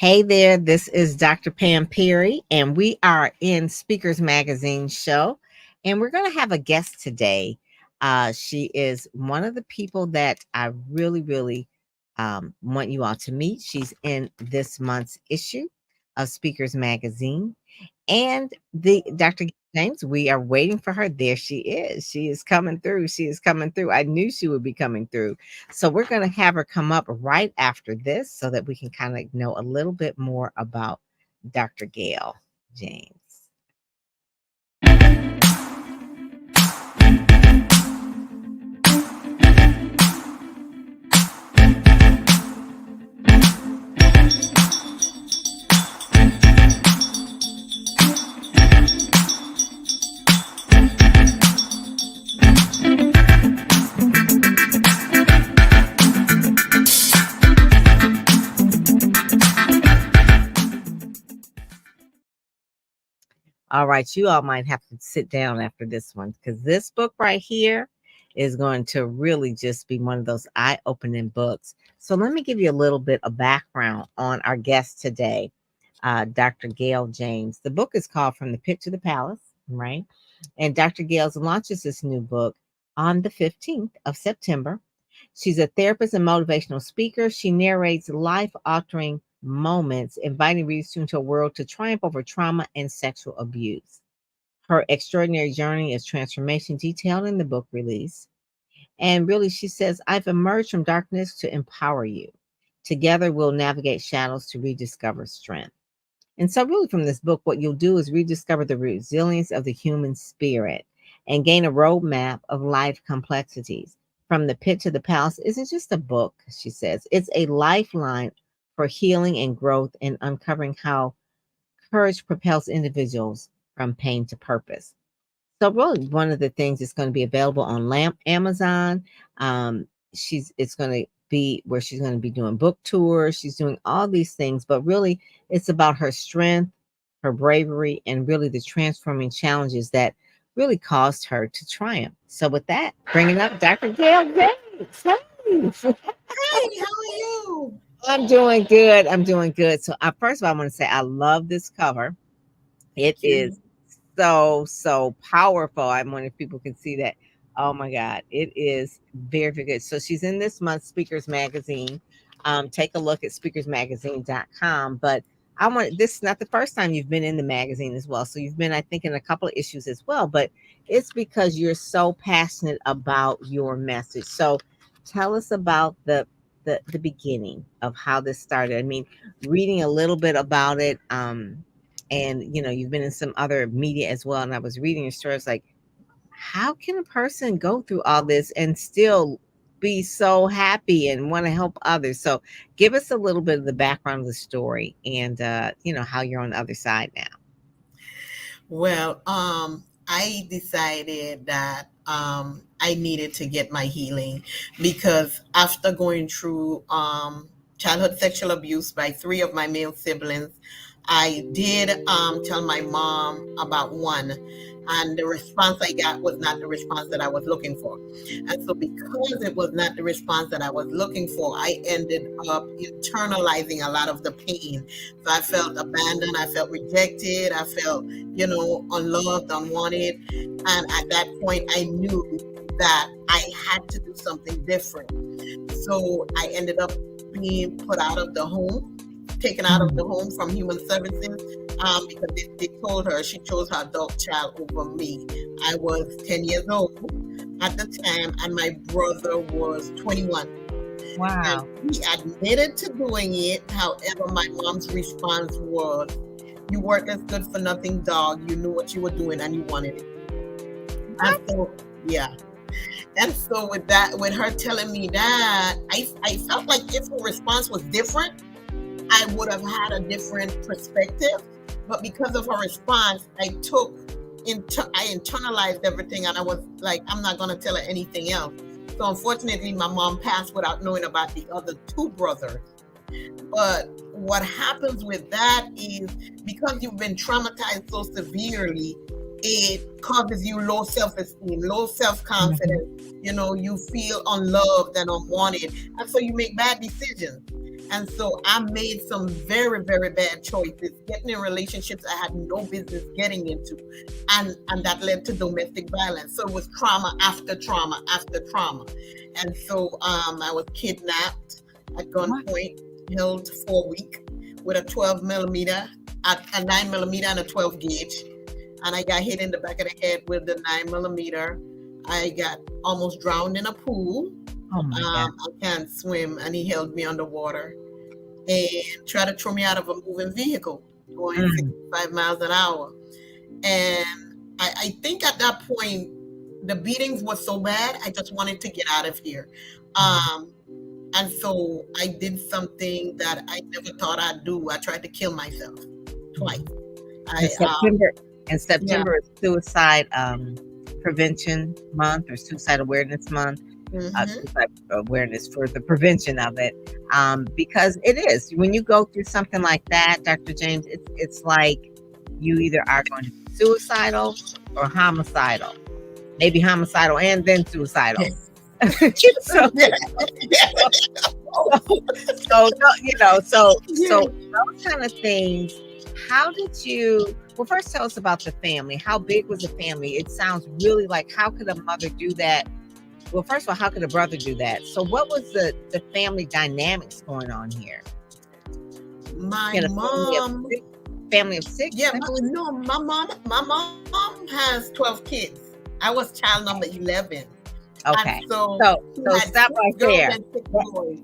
Hey there, this is Dr. Pam Perry, and we are in Speakers Magazine show, and we're going to have a guest today. She is one of the people that I really want you all to meet. She's in this month's issue of Speakers Magazine, and the Dr. James. We are waiting for her. There she is. She is coming through. She is coming through. I knew she would be coming through. So we're going to have her come up right after this so that we can kind of know a little bit more about Dr. Gail James. All right, you all might have to sit down after this one because this book right here is going to really just be one of those eye opening books. So, let me give you a little bit of background on our guest today, Dr. Gail James. The book is called From the Pit to the Palace, right? And Dr. Gales launches this new book on the 15th of September. She's a therapist and motivational speaker. She narrates life altering moments, inviting readers into a world to triumph over trauma and sexual abuse. Her extraordinary journey is transformation detailed in the book release. And really, she says, I've emerged from darkness to empower you. Together, we'll navigate shadows to rediscover strength. And so, really, from this book, what you'll do is rediscover the resilience of the human spirit and gain a roadmap of life complexities. From the Pit to the Palace isn't just a book, she says, it's a lifeline for healing and growth and uncovering how courage propels individuals from pain to purpose. So, really, one of the things is going to be available on Amazon. It's going to be where she's going to be doing book tours. She's doing all these things, but really, it's about her strength, her bravery, and really the transforming challenges that really caused her to triumph. So, with that, bringing up Dr. Gail James. Hey. Hey, how are you? I'm doing good. I'm doing good. So, first of all, I want to say I love this cover. It Thank is you. so powerful. I'm wondering if people can see that. Oh my God, it is very, very good. So she's in this month's Speakers Magazine. Take a look at speakersmagazine.com. But I want this is not the first time you've been in the magazine as well. So you've been, I think, in a couple of issues as well. But it's because you're so passionate about your message. So tell us about the beginning of how this started. I mean, reading a little bit about it. And you've been in some other media as well, and I was reading your story. It's like, how can a person go through all this and still be so happy and want to help others? So give us a little bit of the background of the story and how you're on the other side now. Well, I decided that I needed to get my healing because after going through childhood sexual abuse by three of my male siblings, I did tell my mom about one, and the response I got was not the response that I was looking for. And so, because it was not the response that I was looking for, I ended up internalizing a lot of the pain. So, I felt abandoned, I felt rejected, I felt, unloved, unwanted. And at that point, I knew that I had to do something different. So, I ended up being put out of the home, taken out of the home from human services, because they told her she chose her adult child over me. I was 10 years old at the time, and my brother was 21. And Wow. he admitted to doing it. However, my mom's response was, "You worthless, good for nothing dog. You knew what you were doing and you wanted it." And What? so, yeah. And so, with her telling me that, I felt like if her response was different, I would have had a different perspective. But because of her response, I internalized everything, and I was like, I'm not going to tell her anything else. So unfortunately, my mom passed without knowing about the other two brothers. But what happens with that is, because you've been traumatized so severely, it causes you low self-esteem, low self-confidence. Mhm. You feel unloved and unwanted. And so you make bad decisions. And so I made some very, very bad choices, getting in relationships I had no business getting into. And that led to domestic violence. So it was trauma after trauma after trauma. And so I was kidnapped at What? gunpoint, held for a week with a 12 millimeter, a 9 millimeter, and a 12 gauge. And I got hit in the back of the head with the 9 millimeter. I got almost drowned in a pool. Oh my God. I can't swim, and he held me underwater and tried to throw me out of a moving vehicle going Mm, 65 miles an hour. And I think at that point, the beatings were so bad, I just wanted to get out of here. mm, Um, and so I did something that I never thought I'd do. I tried to kill myself twice. mhm. And I, September and yeah. September is suicide prevention month or suicide awareness month. Hmm. Suicide awareness for the prevention of it. Because it is when you go through something like that, Dr. James, it's like you either are going to be suicidal or homicidal, maybe homicidal and then suicidal. so, Yeah. so, so Yeah. those kind of things. How did you? Well, first tell us about the family. How big was the family? It sounds really like how could a mother do that? Well, first of all, how could a brother do that? So, what was the family dynamics going on here? My In a family of mom, six, family of six, yeah, I believe. no, my mom has 12 kids. I was child number 11. And Okay, so she so had stop six right girls there. and six That, boys.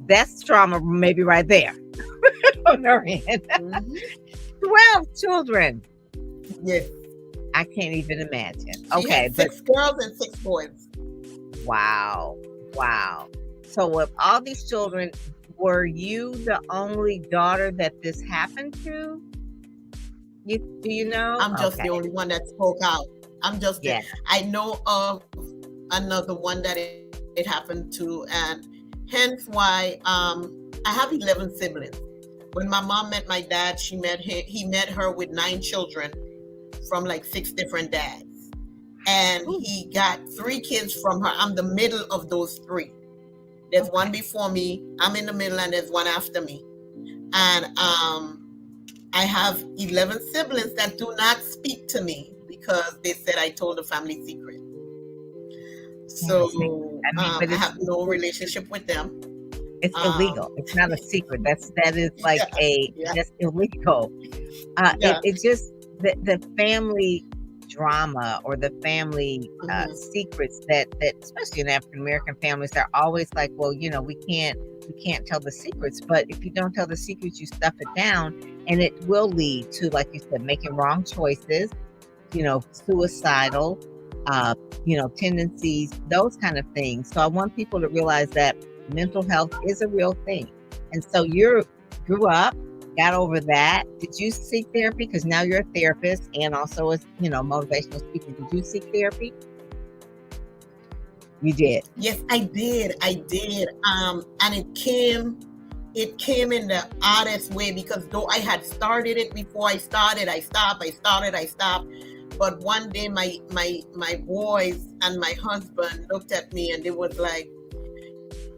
that's trauma, maybe right there on her end. Hmm. 12 children. Yes. I can't even imagine. She Okay, had but six girls and six boys. wow, wow. So, with all these children, were you the only daughter that this happened to? You do you know? I'm just the Okay, only one that spoke out. I'm just the, yeah. I know of another one that it happened to, and hence why I have 11 siblings. When my mom met my dad, he met her with 9 children from like 6 different dads. And Ooh, he got 3 kids from her. I'm the middle of those 3. There's one okay. before me, I'm in the middle, and there's one after me. And I have 11 siblings that do not speak to me because they said I told a family secret. Yeah, see, So I mean, I but have no relationship with them. it's Um, illegal. It's not a secret. That is like yeah, a yeah, that's illegal. yeah. It just the family drama or the family Hmm. secrets that especially in African American families, they're always like, well, we can't tell the secrets. But if you don't tell the secrets, you stuff it down, and it will lead to, like you said, making wrong choices. Suicidal, uh, tendencies, those kind of things. So I want people to realize that mental health is a real thing. And so you grew up, got over that. Did you seek therapy? Because now you're a therapist and also as motivational speaker. Did you seek therapy? You did. Yes, I did. I did. And it came in the oddest way because though I had started it before I started, I stopped, I started, I stopped. But one day my boys and my husband looked at me and they was like,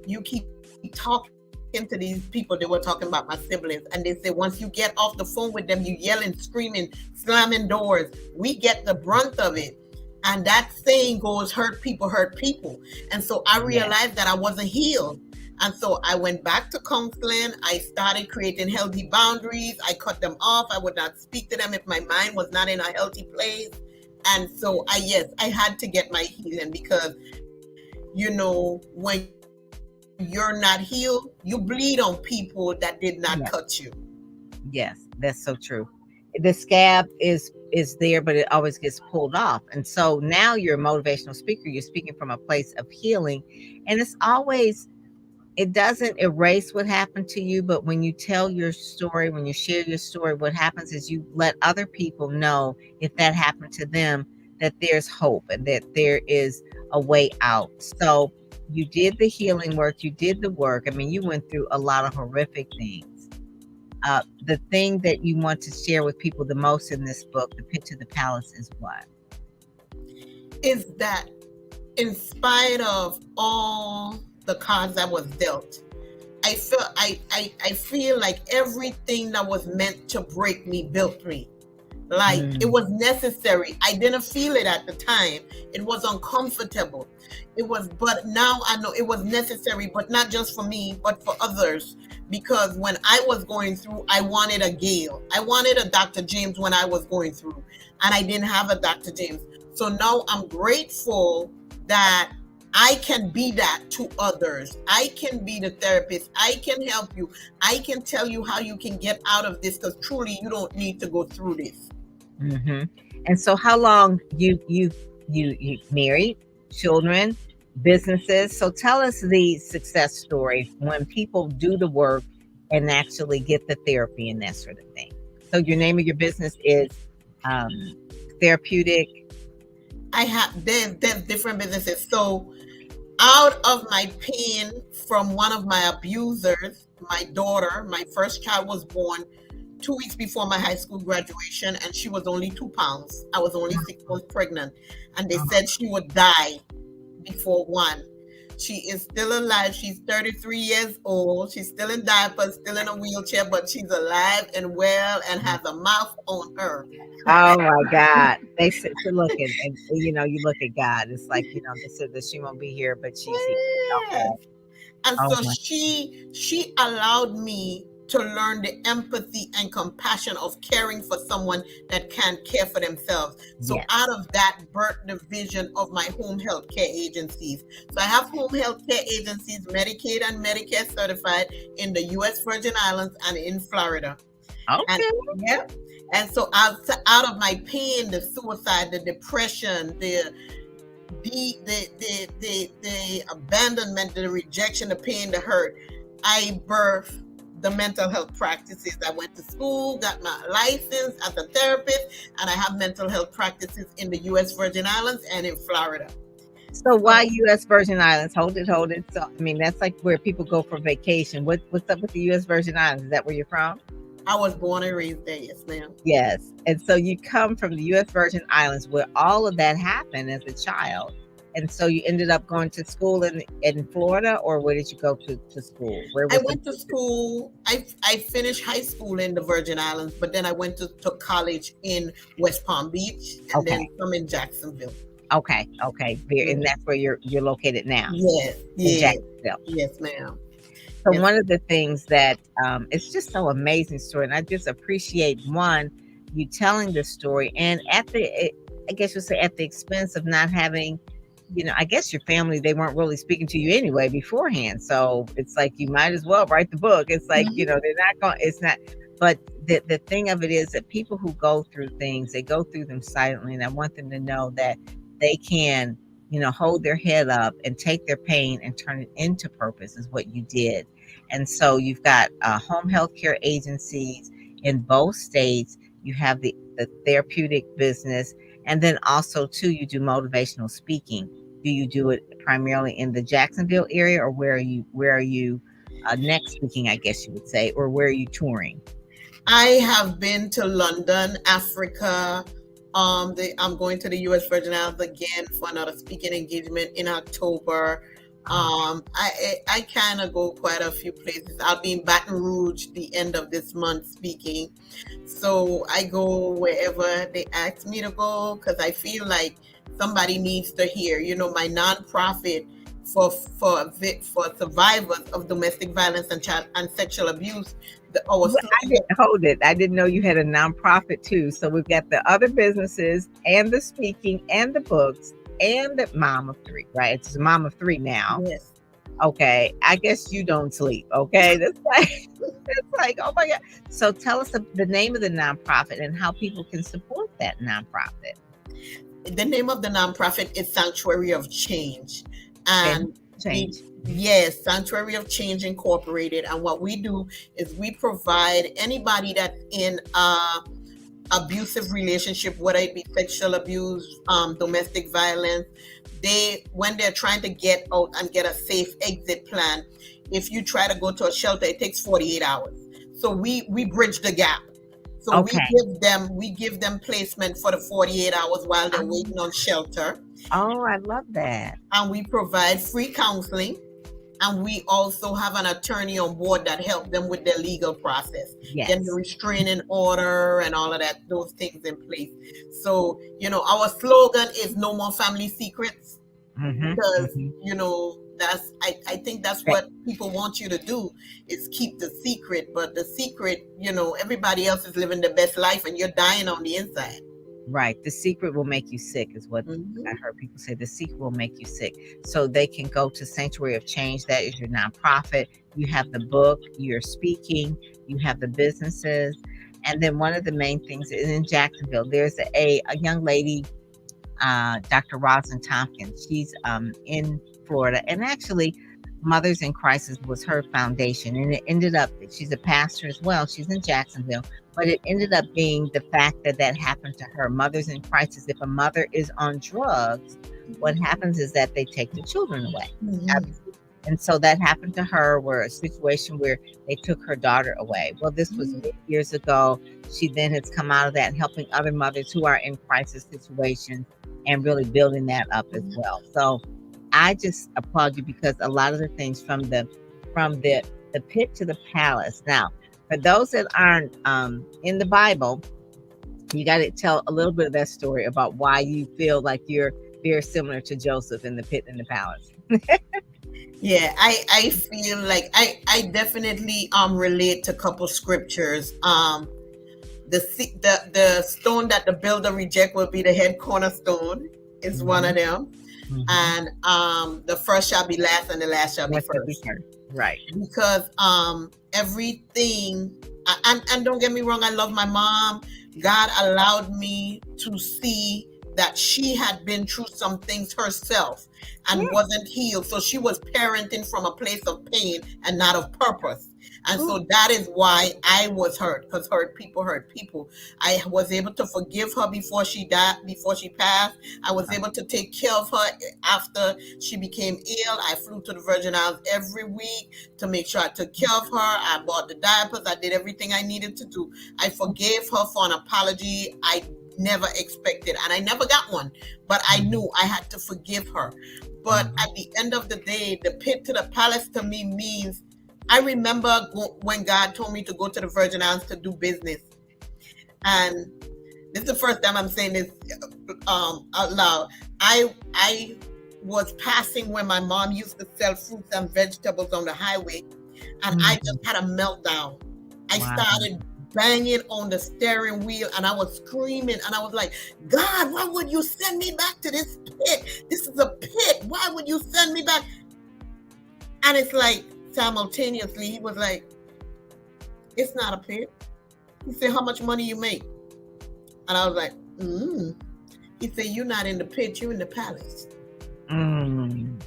you keep talking to these people. They were talking about my siblings. And they said, once you get off the phone with them, you yelling, screaming, slamming doors. We get the brunt of it. And that saying goes, hurt people. And so I Yes. realized that I wasn't healed. And so I went back to counseling. I started creating healthy boundaries. I cut them off. I would not speak to them if my mind was not in a healthy place. And so yes, I had to get my healing because, when you're not healed, you bleed on people that did not cut you. Yes. Yes, that's so true. The scab is there, but it always gets pulled off. And so now you're a motivational speaker. You're speaking from a place of healing, and it doesn't erase what happened to you, but when you tell your story, when you share your story, what happens is you let other people know if that happened to them that there's hope and that there is a way out. So you did the healing work, you did the work. I mean, you went through a lot of horrific things. The thing that you want to share with people the most in this book, The Pit to the Palace, is what? Is that in spite of all the cards that was dealt, I feel like everything that was meant to break me built me. Like it Mm, was necessary. I didn't feel it at the time. It was uncomfortable. It was, but now I know it was necessary, but not just for me, but for others. Because when I was going through, I wanted a Gail. I wanted a Dr. James when I was going through, and I didn't have a Dr. James. So now I'm grateful that I can be that to others. I can be the therapist. I can help you. I can tell you how you can get out of this because truly you don't need to go through this. mhm. And so how long you married, children, businesses? So tell us the success story when people do the work and actually get the therapy and that sort of thing. So your name of your business is um, therapeutic. There's different businesses. So out of my pain from one of my abusers, my daughter, my first child was born 2 weeks before my high school graduation, and she was only 2 pounds. I was only 6 months pregnant, and they said she would die before one. She is still alive. She's 33 years old. She's still in diapers, still in a wheelchair, but she's alive and well and has a mouth on her. Oh my God. They said, so look, and you look at God. It's like, they said that she won't be here, but she's here. Okay. Yes. And Oh so my, she allowed me to learn the empathy and compassion of caring for someone that can't care for themselves. So yes. out of that birthed the vision of my home health care agencies. So I have home health care agencies, Medicaid and Medicare certified in the US Virgin Islands and in Florida. And Okay. yeah. And so out of my pain, the suicide, the depression, the abandonment, the rejection, the pain, the hurt, I birthed the mental health practices. I went to school, got my license as a therapist, and I have mental health practices in the US Virgin Islands and in Florida. So why So U.S. Virgin Islands? Hold it, hold it. So I mean, that's like where people go for vacation. What's up with the U.S. Virgin Islands? Is that where you're from? I was born and raised there, yes, ma'am. Yes. And so you come from the U.S. Virgin Islands where all of that happened as a child. And so you ended up going to school in Florida, or where did you go to school? Where I was the went to school. I finished high school in the Virgin Islands, but then I went to college in West Palm Beach and then Okay. some in Jacksonville. Okay. Okay. There, and Yeah. that's where you're located now Yes, in yes, Jacksonville. yes, ma'am. So Yes. one of the things that it's just so amazing story, and I just appreciate one you telling this story, and I guess you say at the expense of not having, I guess your family they weren't really speaking to you anyway beforehand. So it's like you might as well write the book. It's like Mhm. they're not going. It's not. But the thing of it is that people who go through things, they go through them silently, and I want them to know that they can hold their head up and take their pain and turn it into purpose is what you did. And so you've got home health care agencies in both states. You have the therapeutic business. And then also, too, you do motivational speaking. Do you do it primarily in the Jacksonville area, or where are you next speaking, I guess you would say, or where are you touring? I have been to London, Africa. I'm going to the U.S. Virgin Islands again for another speaking engagement in October. Oh, I kind of go quite a few places. I'll be in Baton Rouge the end of this month speaking. So I go wherever they ask me to go because I feel like somebody needs to hear. My nonprofit for survivors of domestic violence and child and sexual abuse. Our I didn't hold it. I didn't know you had a nonprofit too. So we've got the other businesses and the speaking and the books and the mom of three, right? It's a mom of three now. yes. Okay. I guess you don't sleep. Okay. That's like, it's like, oh my God. So tell us the name of the nonprofit and how people can support that nonprofit. The name of the nonprofit is Sanctuary of Change. And And we, change. yes, Sanctuary of Change Incorporated. And what we do is we provide anybody that's in a abusive relationship, whether it be sexual abuse, domestic violence, when they're trying to get out and get a safe exit plan, if you try to go to a shelter, it takes 48 hours. So we bridge the gap. So Okay. we give them placement for the 48 hours while they're waiting on shelter, Oh, I love that. and we provide free counseling and we also have an attorney on board that helped them with their legal process, getting the Yes. restraining order and all of that, those things in place. So, our slogan is no more family secrets, Mm-hmm. because, Mm-hmm. I think that's what people want you to do, is keep the secret. But the secret, everybody else is living their best life and you're dying on the inside. Right. The secret will make you sick, is what I Hmm. heard people say. The secret will make you sick. So they can go to Sanctuary of Change. That is your nonprofit. You have the book, you're speaking, you have the businesses. And then one of the main things is in Jacksonville, there's a young lady, Dr. Rosalind Tompkins. She's in Florida. And actually, Mothers in Crisis was her foundation. And it ended up, she's a pastor as well. She's in Jacksonville. But it ended up being the fact that that happened to her. Mothers in Crisis, if a mother is on drugs, what happens is that they take the children away. Hmm. And so that happened to her, where a situation where they took her daughter away. Well, this was many years ago. She then has come out of that and helping other mothers who are in crisis situations and really building that up as well. So I just applaud you, because a lot of the things from the pit to the palace. Now, for those that aren't in the Bible, you got to tell a little bit of that story about why you feel like you're very similar to Joseph in the pit and the palace. Yeah, I feel like I definitely relate to a couple scriptures. The stone that the builder reject will be the head cornerstone, is one of Mhm. them. Mhm. And the first shall be last and the last shall be What should be first. first? Right. Because everything, and don't get me wrong, I love my mom. God allowed me to see that she had been through some things herself and Mm. wasn't healed, so she was parenting from a place of pain and not of purpose. And Ooh. so that is why I was hurt, because hurt people hurt people. I was able to forgive her before she died, before she passed. I was able to take care of her after she became ill. I flew to the Virgin Islands every week to make sure I took care of her. I bought the diapers. I did everything I needed to do. I forgave her for an apology I never expected, and I never got one, but I knew I had to forgive her. But Mhm. at the end of the day, the pit to the palace to me means, I remember when God told me to go to the Virgin Islands to do business. And this is the first time I'm saying this out loud. I was passing when my mom used to sell fruits and vegetables on the highway, and I Mhm. just had a meltdown. I Wow. started banging on the steering wheel and I was screaming, and I was like, God, why would you send me back to this pit? This is a pit. Why would you send me back? And it's like, simultaneously, he was like, it's not a pit. He said, how much money you make? And I was like, He said, you're not in the pit, you're in the palace. Mm.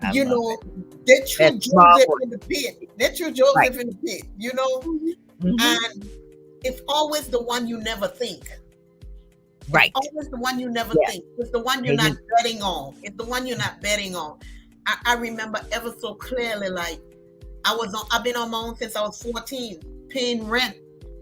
I You love know, it. they That threw small Joseph voice. in the pit. They threw Right. Joseph in the pit, Mhm. and it's always the one you never think. It's Right. always the one you never Yeah. think. It's the one you're They not just. betting on. It's the one you're not betting on. I remember ever so clearly, like, I've been on my own since I was 14, paying rent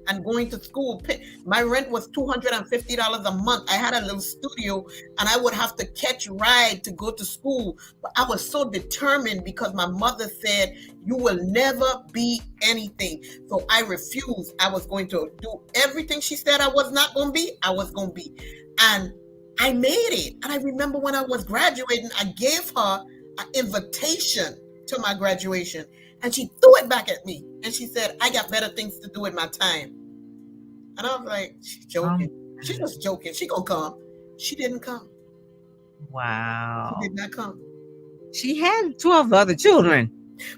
and going to school. My rent was $250 a month. I had a little studio, and I would have to catch ride to go to school. But I was so determined because my mother said, you will never be anything. So I refused. I was going to do everything she said I was not going to be, I was going to be. And I made it. And I remember when I was graduating, I gave her an invitation to my graduation, and she threw it back at me. And she said, I got better things to do with my time. And I was like, she's Oh, joking. She's just joking. She gonna come. She didn't come. She wow. did not come. She had 12 other children.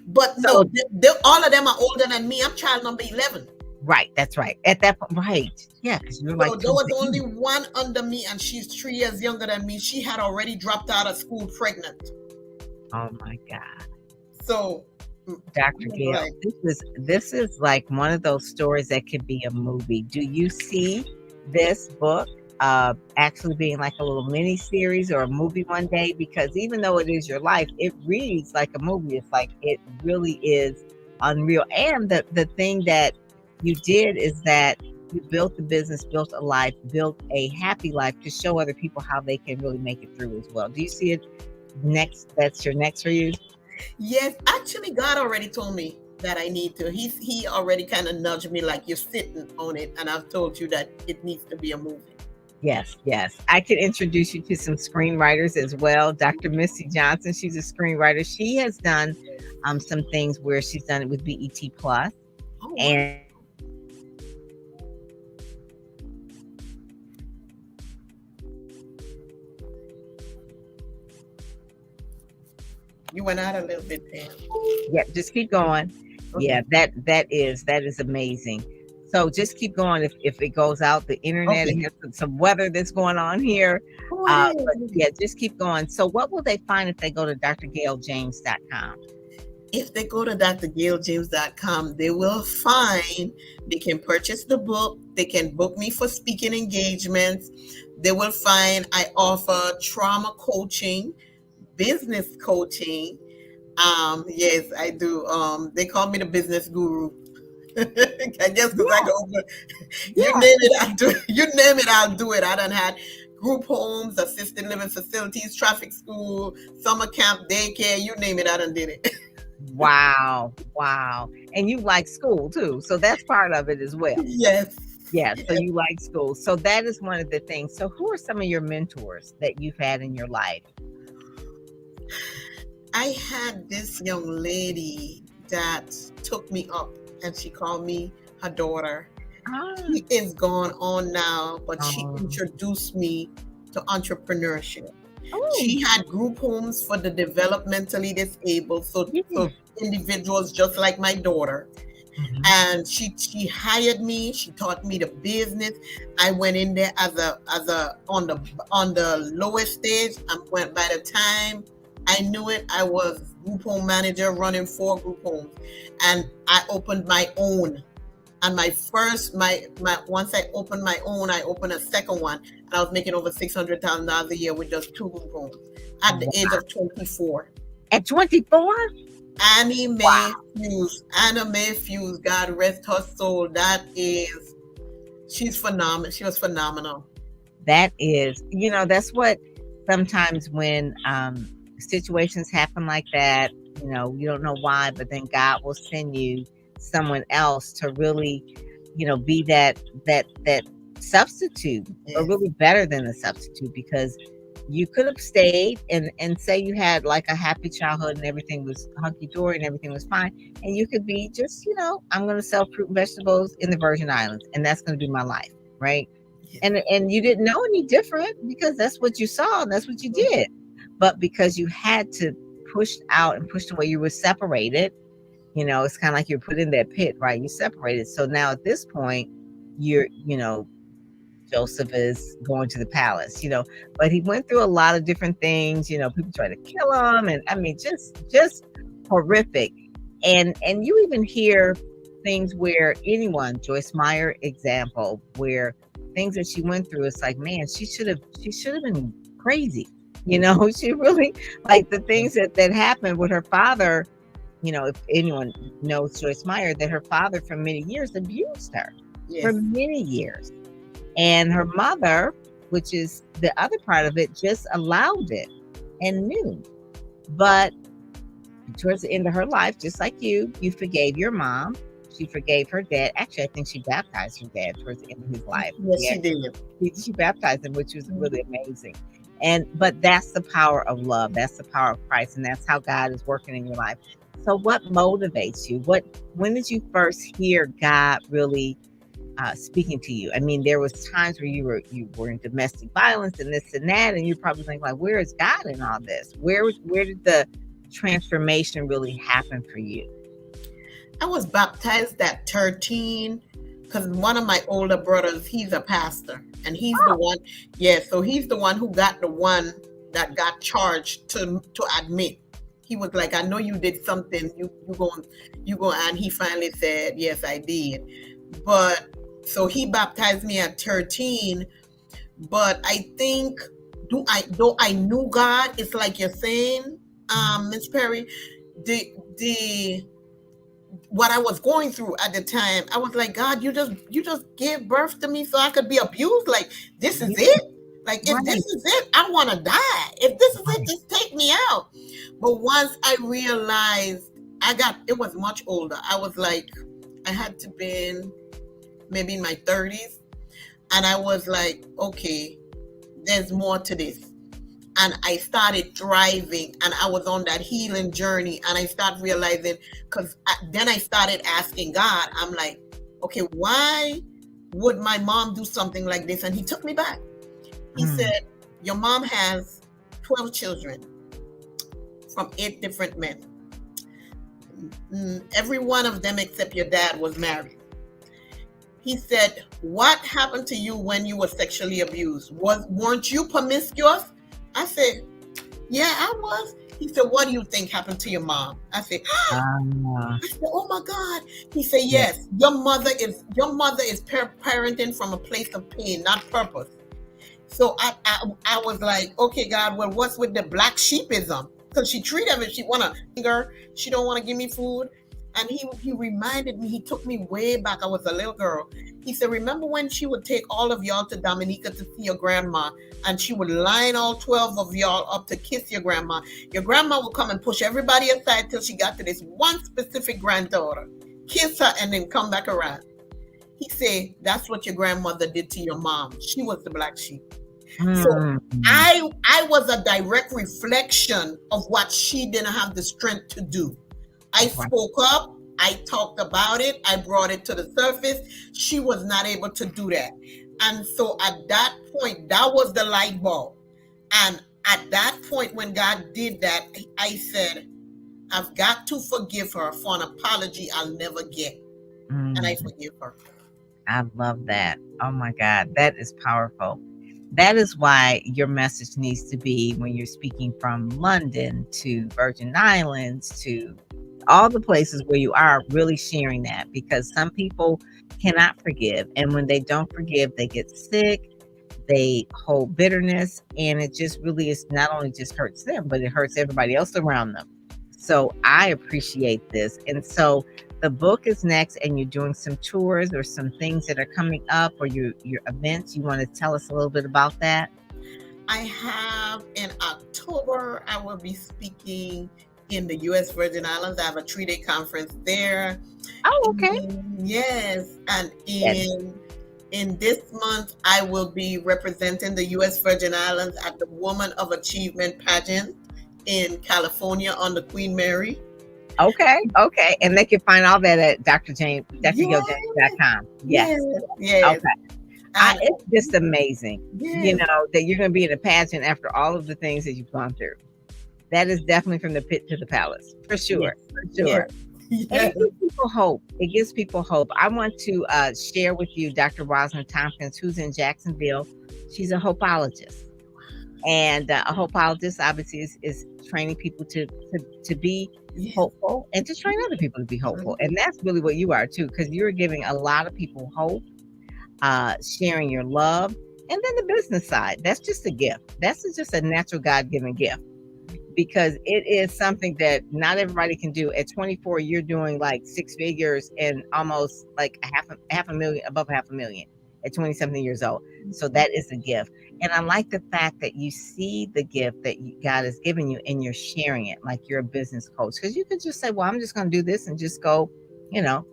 But no, So, all of them are older than me. I'm child number 11. right. That's right. At that point, right. Yeah, because you're So like there two was only babies. one under me, and she's 3 years younger than me. She had already dropped out of school pregnant. Oh my God. So I Dr. was Gail, like, this is like one of those stories that could be a movie. Do you see this book actually being like a little mini series or a movie one day? Because even though it is your life, it reads like a movie. It's like it really is unreal. And the thing that you did is that you built the business, built a life, built a happy life to show other people how they can really make it through as well. Do you see it next? That's your next for you? Yes, actually, God already told me that I need to. He already kind of nudged me like you're sitting on it, and I've told you that it needs to be a movie. Yes, yes. I can introduce you to some screenwriters as well. Dr. Missy Johnson, she's a screenwriter. She has done some things where she's done it with BET Plus, Oh wow! and You went out a little bit, Pam. yeah, just keep going. Yeah, Okay. that is amazing. So just keep going. If it goes out, the internet, it Okay. has some weather that's going on here. Go ahead. But yeah, just keep going. So what will they find if they go to drgailjames.com? If they go to drgailjames.com, they will find they can purchase the book. They can book me for speaking engagements. They will find I offer trauma coaching, business coaching. Yes, I do. They call me the business guru. I guess because I Yeah, go over, you yeah. name it, I'll do it. You name it, I'll do it. I done had group homes, assisted living facilities, traffic school, summer camp, daycare, you name it, I done did it. Wow, wow. And you like school too. So that's part of it as well. Yes. Yeah, so Yes. you like school. So that is one of the things. So who are some of your mentors that you've had in your life? I had this young lady that took me up and she called me her daughter. Ah, She is gone on now, but she um, introduced me to entrepreneurship. oh, She had group homes for the developmentally disabled, yeah. so individuals just like my daughter. Mhm. And she hired me. She taught me the business. I went in there as a on the lowest stage. And went by the time I knew it, I was group home manager running 4 group homes, and I opened my own. And my first my once I opened my own, I opened a second one, and I was making over $600,000 a year with just 2 group homes at the age Wow. of 24. At 24? Annie Mae Wow. Fuse, Anna Mae Fuse, God rest her soul. That is, she's phenomenal. She was phenomenal. That is, that's what sometimes when situations happen like that, you don't know why, but then God will send you someone else to really, be that substitute, or Yes, really better than the substitute, because you could have stayed and say you had like a happy childhood and everything was hunky dory and everything was fine, and you could be just, I'm going to sell fruit and vegetables in the Virgin Islands, and that's going to be my life, right? yes, And you didn't know any different because that's what you saw and that's what you did. But because you had to push out and push away, you were separated. It's kind of like you're put in that pit, right? You separated. So now at this point, you're, Joseph is going to the palace, but he went through a lot of different things. People tried to kill him, and I mean, just horrific. And you even hear things where anyone, Joyce Meyer example, where things that she went through, it's like, man, she should have been crazy. She really, like, the things that happened with her father. If anyone knows Joyce Meyer, that her father for many years abused her for yes, many years, and her mother, which is the other part of it, just allowed it and knew. But towards the end of her life, just like you forgave your mom. She forgave her dad. Actually, I think she baptized her dad towards the end of his life. yes, Yeah, she did. she baptized him, which was really amazing. But that's the power of love. That's the power of Christ, and that's how God is working in your life. So, what motivates you? When did you first hear God really speaking to you? I mean, there was times where you were in domestic violence and this and that, and you're probably thinking like, where is God in all this? Where did the transformation really happen for you? I was baptized at 13 because one of my older brothers, he's a pastor, and he's the Oh, one. Yeah, so he's the one who got the one that got charged to admit. He was like, "I know you did something. You go," and he finally said, "Yes, I did." But so he baptized me at 13. But I think, though I knew God, it's like you're saying, Miss Perry, the what I was going through at the time, I was like, God, you just gave birth to me so I could be abused. Like, this is yeah, it. Like, if this Right. is it, I want to die. If this is it, Right. just take me out. But once I realized, it was much older. I was like, I had to been maybe in my 30s. And I was like, okay, there's more to this. And I started driving and I was on that healing journey. And I started realizing, because then I started asking God, I'm like, okay, why would my mom do something like this? And he took me back. He Mm, said, your mom has 12 children from 8 different men. Every one of them except your dad was married. He said, what happened to you when you were sexually abused? Weren't you promiscuous? I said, yeah, I was. He said, what do you think happened to your mom? I said, ah, oh my God. He said, yeah. yes, your mother is parenting from a place of pain, not purpose. So I was like, okay, God, well, what's with the black sheepism? Because she treat him if she wanna her, she don't want to give me food. And he reminded me, he took me way back. I was a little girl. He said, remember when she would take all of y'all to Dominica to see your grandma, and she would line all 12 of y'all up to kiss your grandma. Your grandma would come and push everybody aside till she got to this one specific granddaughter, kiss her, and then come back around. He said, that's what your grandmother did to your mom. She was the black sheep. So Mm, I was a direct reflection of what she didn't have the strength to do. I right. spoke up, I talked about it, I brought it to the surface. She was not able to do that. And so at that point, that was the light bulb. And at that point, when God did that, I said, I've got to forgive her for an apology I'll never get. And I Mm, forgive her. I love that. Oh my God, that is powerful. That is why your message needs to be when you're speaking from London to Virgin Islands to all the places where you are, really sharing that, because some people cannot forgive. And when they don't forgive, they get sick, they hold bitterness, and it just really is not only just hurts them, but it hurts everybody else around them. So I appreciate this. And so the book is next, and you're doing some tours or some things that are coming up, or your events. You want to tell us a little bit about that? I have in October, I will be speaking in the U.S. Virgin Islands. I have a 3-day conference there. Oh, okay. Yes, and That, in this month, I will be representing the U.S. Virgin Islands at the Woman of Achievement pageant in California on the Queen Mary. okay, okay. And they can find all that at Yes, drgailjames.com. yes, Yes. yes, Okay. and It's just amazing, yes, that you're going to be in a pageant after all of the things that you've gone through. That is definitely from the pit to the palace, for yes, sure, for yes, sure. And yes. it gives people hope. It gives people hope. I want to share with you Dr. Rosalind Tompkins, who's in Jacksonville. She's a hopeologist. And a hopeologist obviously is training people to be Yes. hopeful and to train other people to be hopeful. And that's really what you are too, because you're giving a lot of people hope, sharing your love. And then the business side, that's just a gift. That's just a natural God given gift, because it is something that not everybody can do. At 24, you're doing like 6 figures and almost like half a million, above half a million at 20 something years old. So that is a gift. And I like the fact that you see the gift that God has given you and you're sharing it like you're a business coach. Because you could just say, well, I'm just going to do this and just go, you know,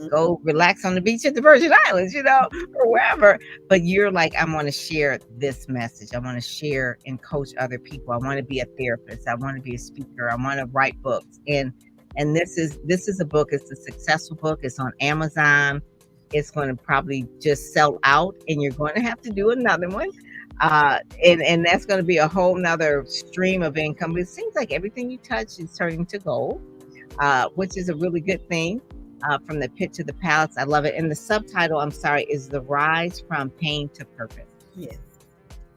go relax on the beach at the Virgin Islands, or wherever. But you're like, I want to share this message. I want to share and coach other people. I want to be a therapist. I want to be a speaker. I want to write books. And this is a book. It's a successful book. It's on Amazon. It's going to probably just sell out, and you're going to have to do another one. And that's going to be a whole nother stream of income. But it seems like everything you touch is turning to gold, which is a really good thing. From the pit to the palace. I love it. And the subtitle, I'm sorry, is The Rise from Pain to Purpose. Yes.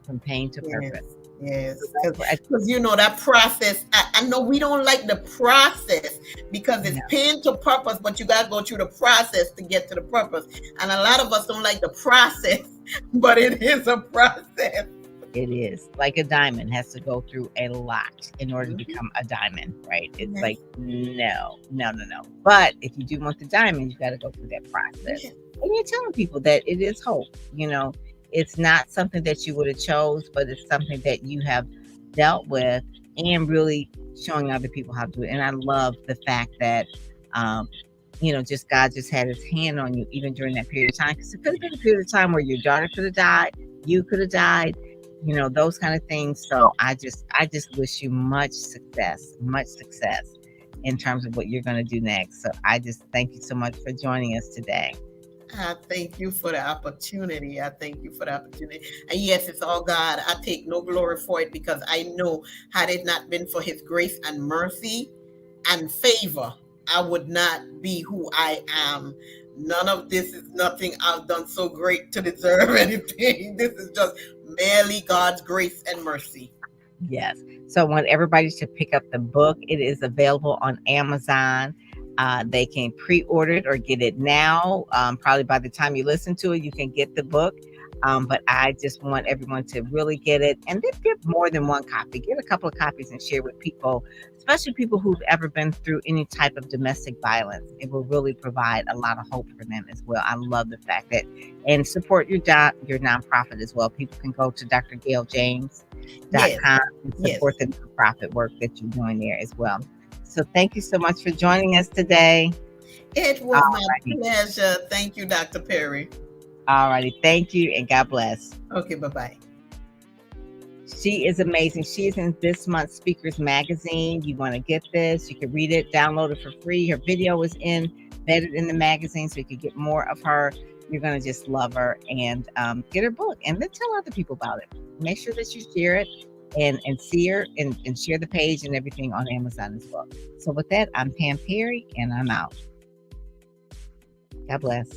From pain to Yes. purpose. Yes, So that's what because that process. I know we don't like the process because it's yeah, pain to purpose, but you got to go through the process to get to the purpose. And a lot of us don't like the process, but it is a process. it is. Like a diamond has to go through a lot in order to Mhm. become a diamond, right? It's Yes. like, no, no, no, no. But if you do want the diamond, you got to go through that process. Yes. And you're telling people that it is hope, it's not something that you would have chose, but it's something that you have dealt with and really showing other people how to do it. And I love the fact that, um, just God just had his hand on you even during that period of time. Because it could have been a period of time where your daughter could have died, you could have died, those kind of things. So I just wish you much success in terms of what you're going to do next. So I just thank you so much for joining us today. I thank you for the opportunity. I thank you for the opportunity. And yes, it's all God. I take no glory for it because I know had it not been for his grace and mercy and favor, I would not be who I am. None of this is nothing I've done so great to deserve anything. This is just merely God's grace and mercy. Yes. So I want everybody to pick up the book. It is available on Amazon. They can pre-order it or get it now. Probably by the time you listen to it, you can get the book. But I just want everyone to really get it, and then get more than one copy. Get a couple of copies and share with people, especially people who've ever been through any type of domestic violence. It will really provide a lot of hope for them as well. I love the fact that, and support your nonprofit as well. People can go to Yes, drgailjames.com and yes. support the nonprofit work that you're doing there as well. So thank you so much for joining us today. It was my Alrighty. pleasure. Thank you, Dr. Perry. Alrighty. Thank you and God bless. Okay, bye bye. She is amazing. She is in this month's Speakers Magazine. You want to get this, you can read it, download it for free. Her video is embedded in the magazine, so you can get more of her. You're going to just love her, and get her book, and then tell other people about it. Make sure that you share it and see her and share the page and everything on Amazon as well. So with that, I'm Pam Perry, and I'm out. God bless.